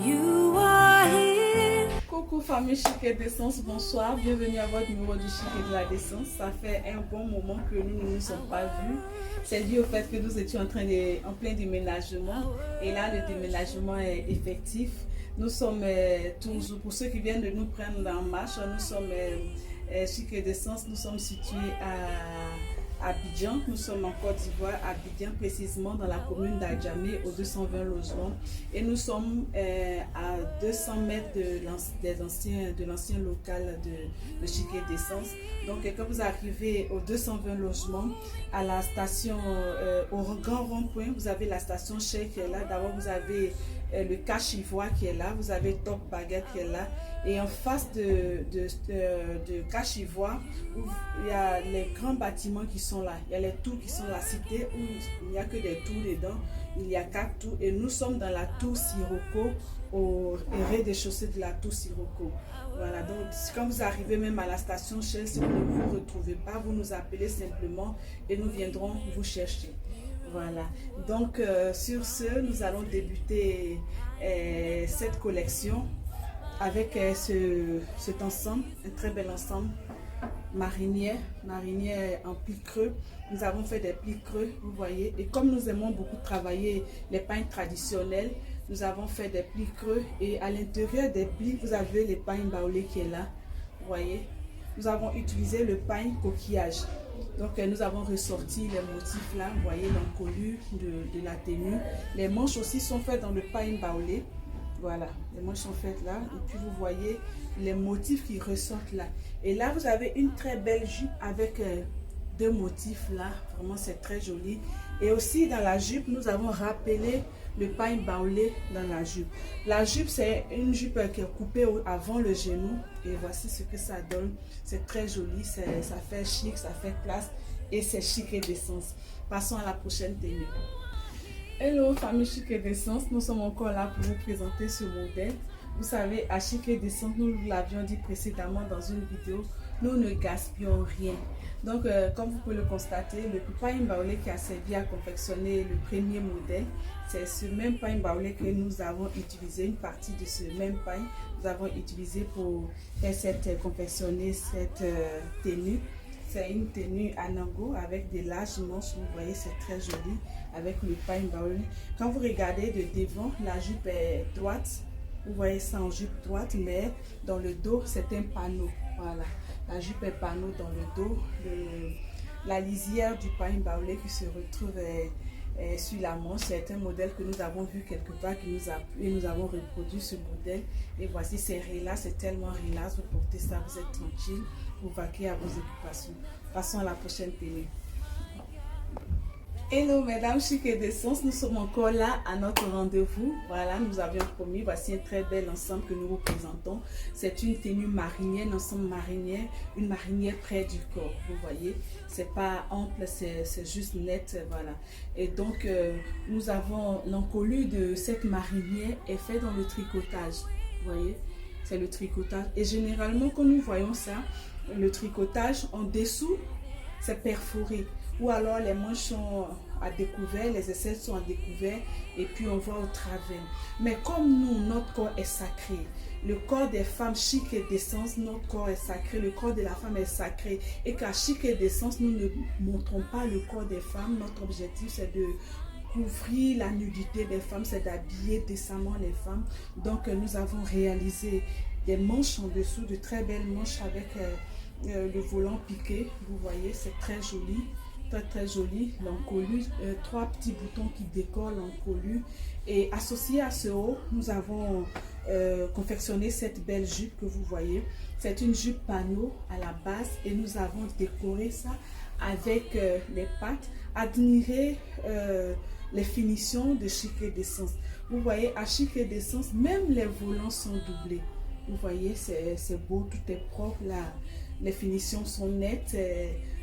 You are here. Coucou famille Chic et d'Essence, bonsoir, bienvenue à votre numéro du Chic et de la Décence. Ça fait un bon moment que nous ne nous sommes pas vus. C'est dû au fait que nous étions en plein déménagement et là le déménagement est effectif. Nous sommes toujours, pour ceux qui viennent de nous prendre en marche, nous sommes Chic et d'Essence, nous sommes situés à Abidjan, nous sommes en Côte d'Ivoire, à Abidjan précisément dans la commune d'Adjamé, aux 220 logements, et nous sommes à 200 mètres de l'ancien local de Chic et d'Essence. Donc quand vous arrivez aux 220 logements, à la station, au grand rond-point, vous avez la station Shell qui est là. D'abord vous avez le Cache Ivoire qui est là, vous avez Top Baguette qui est là, et en face de Cache Ivoire, il y a les grands bâtiments qui sont là, il y a les tours qui sont la cité où il n'y a que des tours dedans, il y a 4 tours et nous sommes dans la tour Sirocco, au rez-de-chaussée de la tour Sirocco. Voilà, donc quand vous arrivez même à la station Shell, si vous ne vous retrouvez pas, vous nous appelez simplement et nous viendrons vous chercher. Voilà, donc sur ce, nous allons débuter cette collection avec cet ensemble, un très bel ensemble marinière en plis creux. Nous avons fait des plis creux, vous voyez, et comme nous aimons beaucoup travailler les pains traditionnels, nous avons fait des plis creux et à l'intérieur des plis, vous avez le pain baoulé qui est là, vous voyez. Nous avons utilisé le pain coquillage. Donc nous avons ressorti les motifs là, vous voyez l'encolure de la tenue. Les manches aussi sont faites dans le pain baoulé. Voilà, les manches sont faites là. Et puis vous voyez les motifs qui ressortent là. Et là vous avez une très belle jupe avec deux motifs là. Vraiment c'est très joli. Et aussi dans la jupe, nous avons rappelé le pain baoulé dans la jupe. La jupe, c'est une jupe qui est coupée avant le genou. Et voici ce que ça donne. C'est très joli, ça fait chic, ça fait classe. Et c'est Chic et d'Essence. Passons à la prochaine tenue. Hello famille Chic et d'Essence, nous sommes encore là pour vous présenter ce modèle. Vous savez, à Chic et d'Essence, nous l'avions dit précédemment dans une vidéo, nous ne gaspillons rien. Donc, comme vous pouvez le constater, le pain baoulé qui a servi à confectionner le premier modèle, c'est ce même pain baoulé que nous avons utilisé, une partie de ce même pain, nous avons utilisé pour confectionner cette tenue. C'est une tenue anango avec des larges manches, vous voyez, c'est très joli avec le pain baoulé. Quand vous regardez de devant, la jupe est droite, vous voyez ça en jupe droite, mais dans le dos, c'est un panneau. Voilà, la jupe est panneau dans le dos. La lisière du pain baoulé qui se retrouve sur la manche, c'est un modèle que nous avons vu quelque part, qui nous a plu et nous avons reproduit ce modèle. Et voici, c'est relax, c'est tellement relax, vous portez ça, vous êtes tranquille, vous vaquez à vos occupations. Passons à la prochaine tenue. Hello mesdames Chic et d'Essence, nous sommes encore là à notre rendez-vous. Voilà, nous avions promis, voici un très bel ensemble que nous vous présentons. C'est une tenue marinière, un ensemble marinière, une marinière près du corps, vous voyez. C'est pas ample, c'est juste net, voilà. Et donc, nous avons l'encolure de cette marinière est fait dans le tricotage, vous voyez. C'est le tricotage. Et généralement, quand nous voyons ça, le tricotage en dessous, c'est perforé. Ou alors les manches sont à découvert, les aisselles sont à découvert et puis on voit au travers. Mais comme nous, notre corps est sacré, le corps des femmes Chic et d'Essence, notre corps est sacré, le corps de la femme est sacré. Et qu'à Chic et d'Essence, nous ne montrons pas le corps des femmes. Notre objectif, c'est de couvrir la nudité des femmes, c'est d'habiller décemment les femmes. Donc nous avons réalisé des manches en dessous, de très belles manches avec le volant piqué. Vous voyez, c'est très joli. Très joli, l'encolure, 3 petits boutons qui décorent l'encolure. Et associé à ce haut, nous avons confectionné cette belle jupe que vous voyez. C'est une jupe panneau à la base et nous avons décoré ça avec les pattes. Admirez les finitions de Chic et d'Essence. Vous voyez, à Chic et d'Essence, même les volants sont doublés. Vous voyez, c'est beau, tout est propre là. Les finitions sont nettes.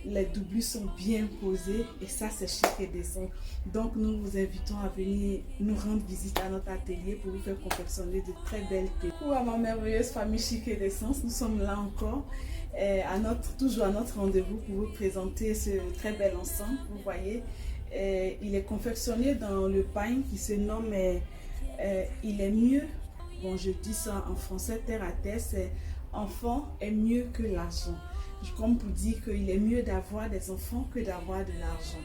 Les doublures sont bien posées et ça c'est Chic et d'Essence. Donc nous vous invitons à venir nous rendre visite à notre atelier pour vous faire confectionner de très belles tenues. Pour ma merveilleuse famille Chic et d'Essence, nous sommes là encore toujours à notre rendez-vous pour vous présenter ce très bel ensemble. Vous voyez, il est confectionné dans le pain qui se nomme Il est mieux bon, je dis ça en français terre à terre, c'est enfant est mieux que l'argent. Comme pour dire qu'il est mieux d'avoir des enfants que d'avoir de l'argent.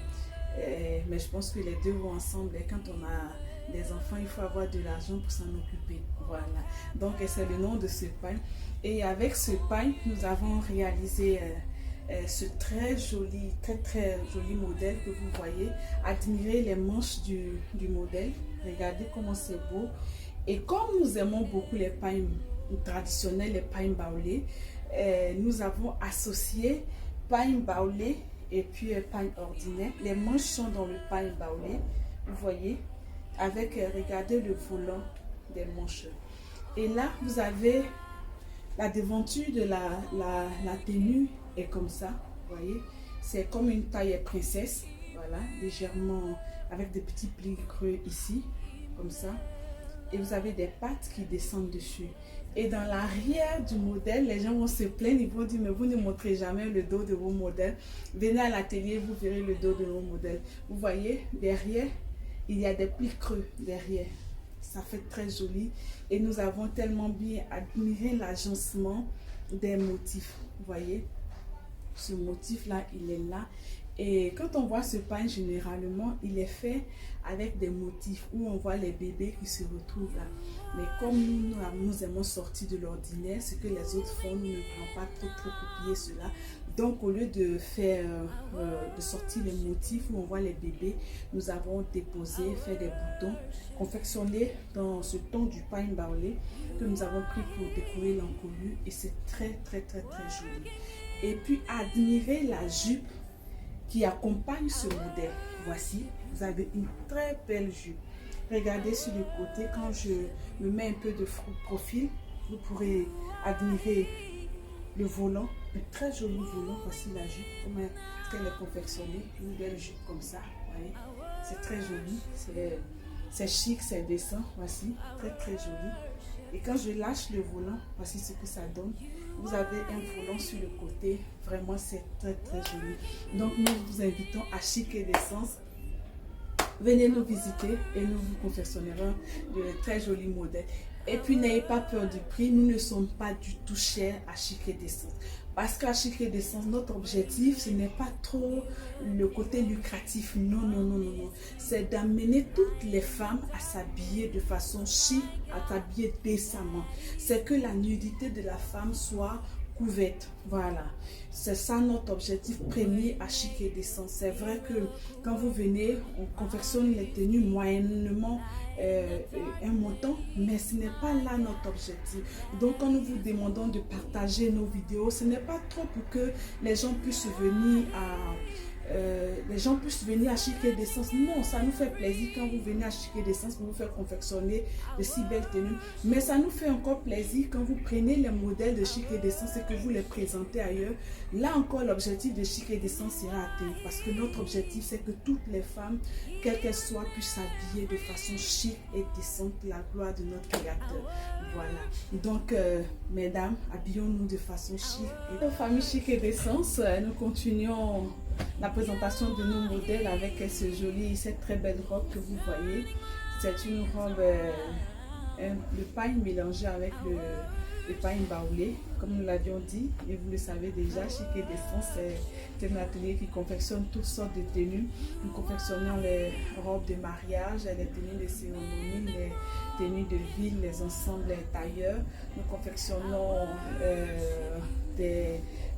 Mais je pense que les deux vont ensemble. Et quand on a des enfants, il faut avoir de l'argent pour s'en occuper. Voilà. Donc c'est le nom de ce pain. Et avec ce pain, nous avons réalisé ce très joli modèle que vous voyez. Admirez les manches du modèle. Regardez comment c'est beau. Et comme nous aimons beaucoup les pains traditionnels, les pains baoulés, nous avons associé pain baoulé et puis pain ordinaire. Les manches sont dans le pain baoulé, vous voyez, avec, regardez le volant des manches. Et là, vous avez la devanture de la tenue est comme ça, vous voyez. C'est comme une taille princesse, voilà, légèrement avec des petits plis creux ici, comme ça. Et vous avez des pattes qui descendent dessus. Et dans l'arrière du modèle, les gens vont se plaindre, ils vont dire, mais vous ne montrez jamais le dos de vos modèles. Venez à l'atelier, vous verrez le dos de vos modèles. Vous voyez, derrière, il y a des plis creux derrière. Ça fait très joli. Et nous avons tellement bien admiré l'agencement des motifs. Vous voyez, ce motif-là, il est là. Et quand on voit ce pain, généralement, il est fait avec des motifs où on voit les bébés qui se retrouvent là. Mais comme nous aimons sortir de l'ordinaire, ce que les autres font, nous ne voulons pas trop copier cela. Donc, au lieu de faire, de sortir les motifs où on voit les bébés, nous avons déposé, fait des boutons, confectionnés dans ce ton du pain baoulé que nous avons pris pour décorer l'encolure. Et c'est très joli. Et puis, admirez la jupe qui accompagne ce modèle. Voici, vous avez une très belle jupe. Regardez sur le côté, quand je me mets un peu de profil, vous pourrez admirer le volant, un très joli volant. Voici la jupe, comment elle est confectionnée, une belle jupe comme ça. C'est très joli, c'est chic, c'est décent. Voici, très joli. Et quand je lâche le volant, voici ce que ça donne. Vous avez un volant sur le côté, vraiment c'est très joli. Donc nous vous invitons à Chic et Décence. Venez nous visiter et nous vous confectionnerons de très jolis modèles. Et puis n'ayez pas peur du prix, nous ne sommes pas du tout chers à Chic et Décence. Parce qu'à Chic et Décence, notre objectif, ce n'est pas trop le côté lucratif. Non. C'est d'amener toutes les femmes à s'habiller de façon chic, à s'habiller décemment. C'est que la nudité de la femme soit couverte. Voilà. C'est ça notre objectif premier à Chic et Décence. C'est vrai que quand vous venez, on confectionne les tenues moyennement un montant, mais ce n'est pas là notre objectif. Donc quand nous vous demandons de partager nos vidéos, ce n'est pas trop pour que les gens puissent venir à Chic et Décence. Non, ça nous fait plaisir quand vous venez à Chic et Décence pour vous faire confectionner de si belles tenues. Mais ça nous fait encore plaisir quand vous prenez les modèles de Chic et Décence et que vous les présentez ailleurs. Là encore, l'objectif de Chic et Décence sera atteint. Parce que notre objectif, c'est que toutes les femmes, quelles qu'elles soient, puissent s'habiller de façon chic et décente pour la gloire de notre Créateur. Voilà. Donc, mesdames, habillons-nous de façon chic. Et famille Chic et Décence, nous continuons la présentation de nos modèles avec cette très belle robe que vous voyez. C'est une robe de pain mélangé avec le pain baoulé, comme nous l'avions dit, et vous le savez déjà. Chic et Décence, c'est un atelier qui confectionne toutes sortes de tenues. Nous confectionnons les robes de mariage, les tenues de cérémonie, les tenues de ville, les ensembles tailleurs. Nous confectionnons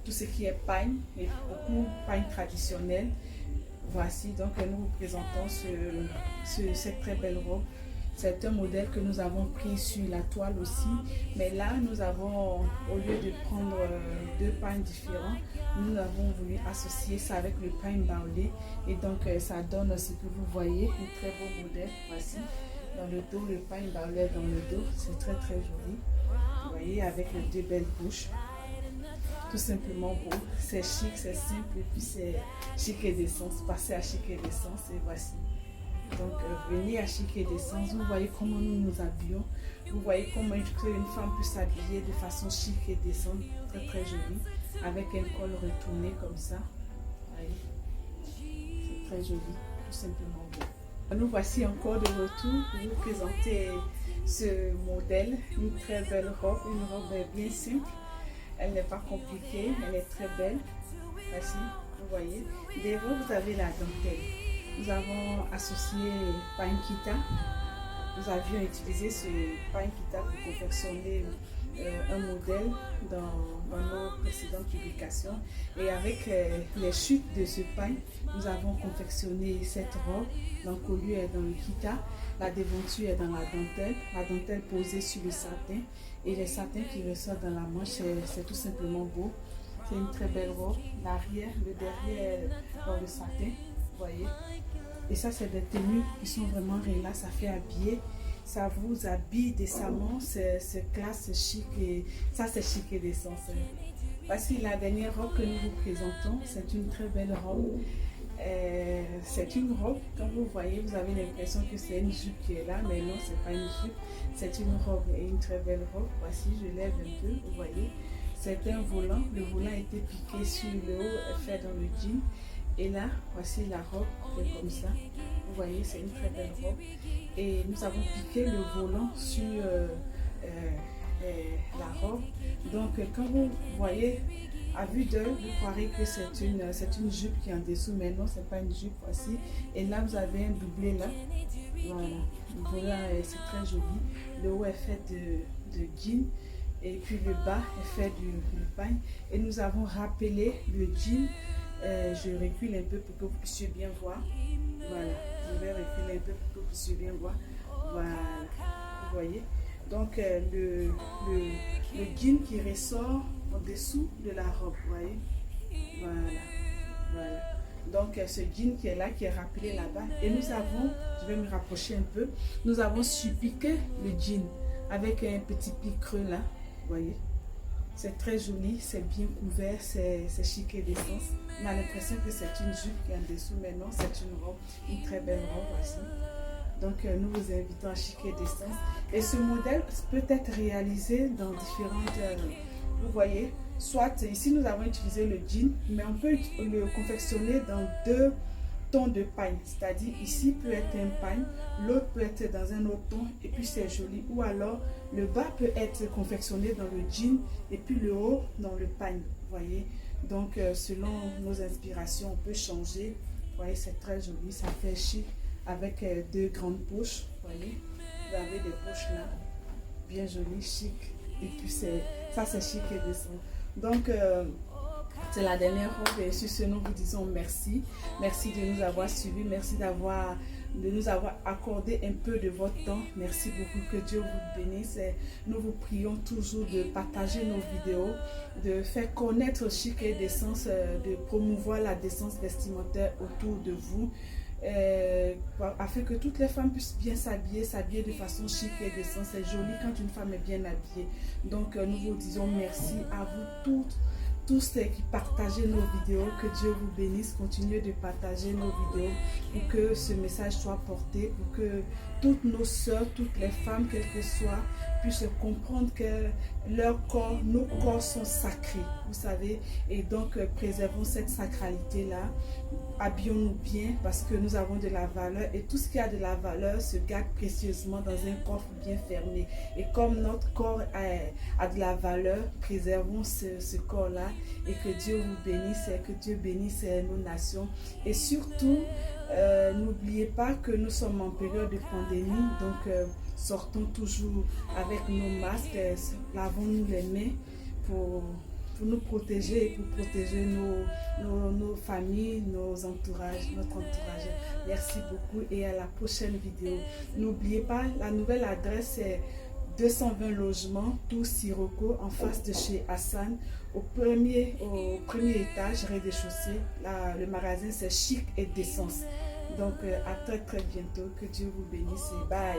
tout ce qui est pain et beaucoup pain traditionnel. Voici donc nous vous présentons cette très belle robe. C'est un modèle que nous avons pris sur la toile aussi, mais là nous avons, au lieu de prendre deux pains différents, nous avons voulu associer ça avec le pain baoulé, et donc ça donne ce que vous voyez, un très beau modèle. Voici dans le dos, le pain baoulé dans le dos, c'est très joli. Vous voyez, avec les deux belles bouches. Tout simplement beau, c'est chic, c'est simple, et puis c'est Chic et Décence. Passez à Chic et Décence et voici. Donc venez à Chic et Décence, vous voyez comment nous nous habillons, vous voyez comment une femme peut s'habiller de façon chic et décente, très jolie, avec un col retourné comme ça. C'est très joli, tout simplement beau. Nous voici encore de retour pour vous présenter ce modèle, une très belle robe, une robe bien simple. Elle n'est pas compliquée, elle est très belle. Voici, vous voyez. Derrière, vous avez la dentelle. Nous avons associé Pankita. Nous avions utilisé ce Pankita pour confectionner un modèle dans nos précédentes publications. Et avec les chutes de ce pain, nous avons confectionné cette robe. L'encolure est dans le kita, la déventure est dans la dentelle posée sur le satin et les satins qui ressortent dans la manche, c'est tout simplement beau. C'est une très belle robe. L'arrière, le derrière dans le satin, vous voyez. Et ça, c'est des tenues qui sont vraiment relax, ça fait habiller. Ça vous habille décemment, c'est classe, c'est chic et ça c'est chic et décent. Voici la dernière robe que nous vous présentons, c'est une très belle robe. C'est une robe, quand vous voyez, vous avez l'impression que c'est une jupe qui est là, mais non, c'est pas une jupe, c'est une robe et une très belle robe. Voici, je lève un peu, vous voyez, c'est un volant, le volant a été piqué sur le haut, fait dans le jean. Et là, voici la robe, c'est comme ça. Vous voyez, c'est une très belle robe. Et nous avons piqué le volant sur la robe. Donc, quand vous voyez, à vue d'œil, vous croirez que c'est une jupe qui est en dessous, mais non, c'est pas une jupe, voici. Et là, vous avez un doublé là. Voilà, le volant, c'est très joli. Le haut est fait de jean. Et puis le bas est fait du pain. Et nous avons rappelé le jean. Je recule un peu pour que vous puissiez bien voir. Voilà, je vais reculer un peu pour que vous puissiez bien voir. Voilà, vous voyez. Donc le jean qui ressort en dessous de la robe, vous voyez. Voilà, voilà. Donc ce jean qui est là, qui est rappelé là-bas. Et nous avons, je vais me rapprocher un peu, nous avons suppliqué le jean avec un petit pli creux là, vous voyez. C'est très joli, c'est bien couvert, c'est chic et décent. On a l'impression que c'est une jupe qui est en dessous, mais non, c'est une robe, une très belle robe aussi. Donc nous vous invitons à chic et décent. Et ce modèle peut être réalisé dans différentes, vous voyez, soit ici nous avons utilisé le jean, mais on peut le confectionner dans deux tons de pagne, c'est-à-dire ici peut être un pagne, l'autre peut être dans un autre ton et puis c'est joli, ou alors le bas peut être confectionné dans le jean et puis le haut dans le pagne, vous voyez. Donc selon nos inspirations on peut changer, vous voyez, c'est très joli, ça fait chic avec deux grandes poches, vous voyez, vous avez des poches là, bien jolies, chic, et puis ça c'est chic et décent. Donc c'est la dernière robe et sur ce nous vous disons merci. Merci de nous avoir suivis, merci de nous avoir accordé un peu de votre temps. Merci beaucoup, que Dieu vous bénisse. Et nous vous prions toujours de partager nos vidéos, de faire connaître chic et décence, de promouvoir la décence vestimentaire autour de vous. Afin que toutes les femmes puissent bien s'habiller de façon chic et décente. C'est joli quand une femme est bien habillée. Donc nous vous disons merci à vous tous ceux qui partagez nos vidéos, que Dieu vous bénisse, continuez de partager nos vidéos pour que ce message soit porté, pour que toutes nos sœurs, toutes les femmes, quelles que soient, puissent comprendre que leur corps, nos corps sont sacrés, vous savez, et donc préservons cette sacralité-là, habillons-nous bien parce que nous avons de la valeur et tout ce qui a de la valeur se garde précieusement dans un coffre bien fermé. Et comme notre corps a de la valeur, préservons ce corps-là et que Dieu vous bénisse et que Dieu bénisse nos nations. Et surtout, n'oubliez pas que nous sommes en période de pandémie, donc sortons toujours avec nos masques, lavons-nous les mains pour nous protéger et pour protéger nos familles, notre entourage. Merci beaucoup et à la prochaine vidéo. N'oubliez pas, la nouvelle adresse est 220 logements, tout Sirocco, en face de chez Hassan, au premier étage, rez-de-chaussée. Le magasin c'est Chic et Décence. Donc à très bientôt, que Dieu vous bénisse et bye.